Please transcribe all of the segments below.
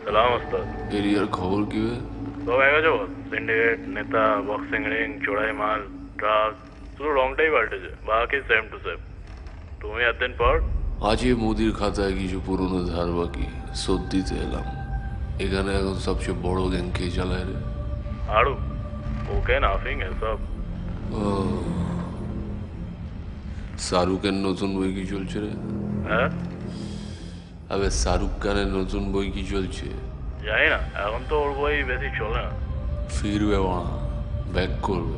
সালাম ওস্তাদ। এরিয়ার খবর কি বে? সব এক আছে বস। সিন্ডিকেট, নেতা, বক্সিং রিং, চোরাই মাল, ড্রাগ, শুধু রংটাই পাল্টেছে, বাকি সেম টু সেম। তুমি এতদিন পর? আছে মোদির খাতায় কিছু পুরনো ধার বাকি, শোধ দিতে এলাম। এখানে এখন সবচেয়ে বড় গ্যাং কে চালায় রে? আরু, ওকে নাফিং এসব। শাহরুখের নতুন বই কি চলছে রে? হ্যাঁ, আবে শাহরুখ খানের নতুন বই কি চলছে? জানি না, এখন তো ওর বই বেশি চলে না। ফিরবে বাড়া, ব্যাক করবে।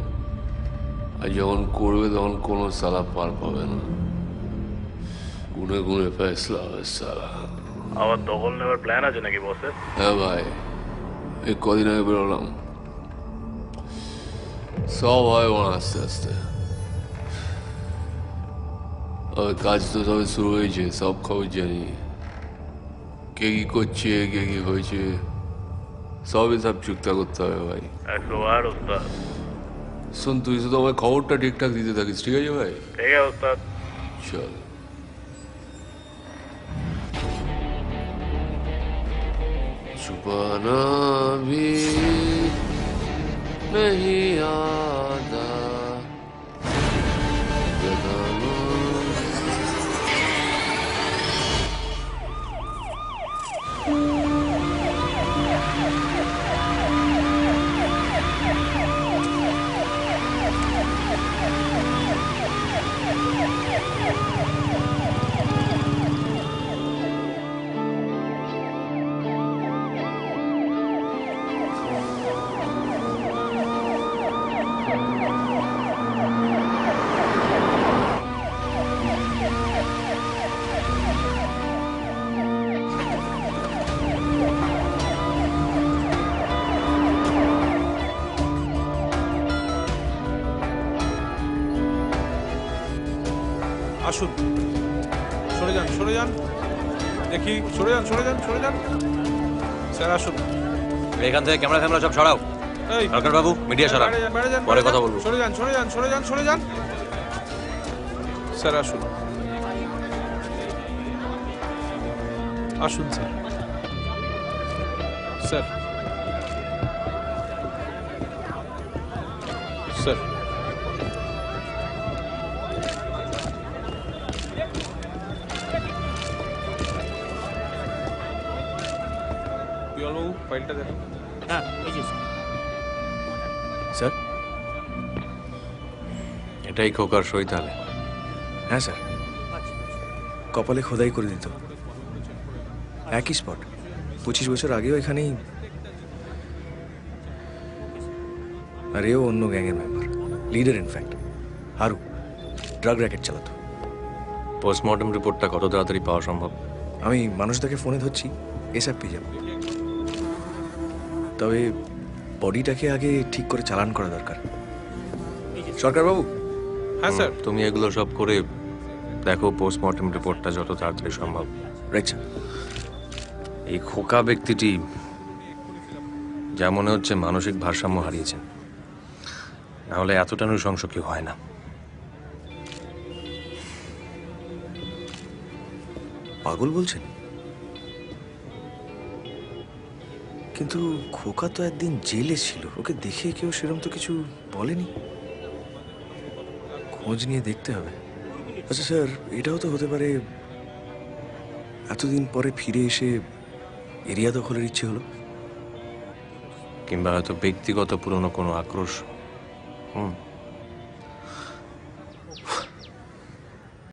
আর যখন করবে তখন কোনো সালা পার পাবে না, গুনে গুনে ফেসলা হবে সালা। আবার দখল নেওয়ার প্ল্যান আছে নাকি বসের? হ্যাঁ ভাই, এই কদিন আগে বেরোলাম। সব হয় বাড়া আস্তে আস্তে। কাজ তো সবে শুরু হয়েছে, সব খবর জানি। কে কি করছে, কে কি হয়েছে, সবই সব চুক্তা করতে হবে ভাই। 100 ওস্তাদ। শোন, তুই শুধু আমার খবরটা ঠিকঠাক দিতে থাকিস, ঠিক আছে ভাই? ঠিক আছে ওস্তাদ। চল। छुपाना भी नहीं आता बताना। আসুন, সরে যান, সরে যান, দেখি, সরে যান, সরে যান, সরে যান। স্যার আসুন। এখান থেকে ক্যামেরা ফ্যামেরা সব সরাও। এই সরকার বাবু, মিডিয়া সরাও, বাইরে যান, পরে কথা বলবো। সরে যান, সরে যান, সরে যান, সরে যান। স্যার আসুন, আসুন স্যার। স্যার, স্যার, পিয়ালবাবু ফাইলটা দেখুন। হ্যাঁ, এই যে স্যার, এটাই খোকার সই তাহলে? হ্যাঁ স্যার, কপালে খোদাই করে দিত। একই স্পট, 25 বছর আগেও এখানেই। আর এও অন্য গ্যাংয়ের member, leader in fact. Haru drug racket চালাতো। পোস্টমর্টম রিপোর্টটা কত তাড়াতাড়ি পাওয়া সম্ভব? আমি মানুষটাকে ফোনে ধরছি, এসব পেয়ে যাব। তবে বডিটাকে আগে ঠিক করে চালান করা দরকার। সরকারবাবু। হ্যাঁ স্যার। তুমি এগুলো সব করে দেখো পোস্টমর্টম রিপোর্টটা যত তাড়াতাড়ি সম্ভব। Right sir. এই খোকা ব্যক্তিটি যা মনে হচ্ছে মানসিক ভারসাম্য হারিয়েছেন, নাহলে এতটা নৃশংস কেউ হয় না। পাগল বলছেন? কিন্তু খোকা তো একদিন জেলে ছিল, ওকে দেখে কেউ সেরকম তো কিছু বলেনি। খোঁজ নিয়ে দেখতে হবে। আচ্ছা স্যার, এটাও তো হতে পারে এতদিন পরে ফিরে এসে এরিয়া দখলের ইচ্ছে হলো। কিংবা হয়তো ব্যক্তিগত পুরনো কোনো আক্রোশ।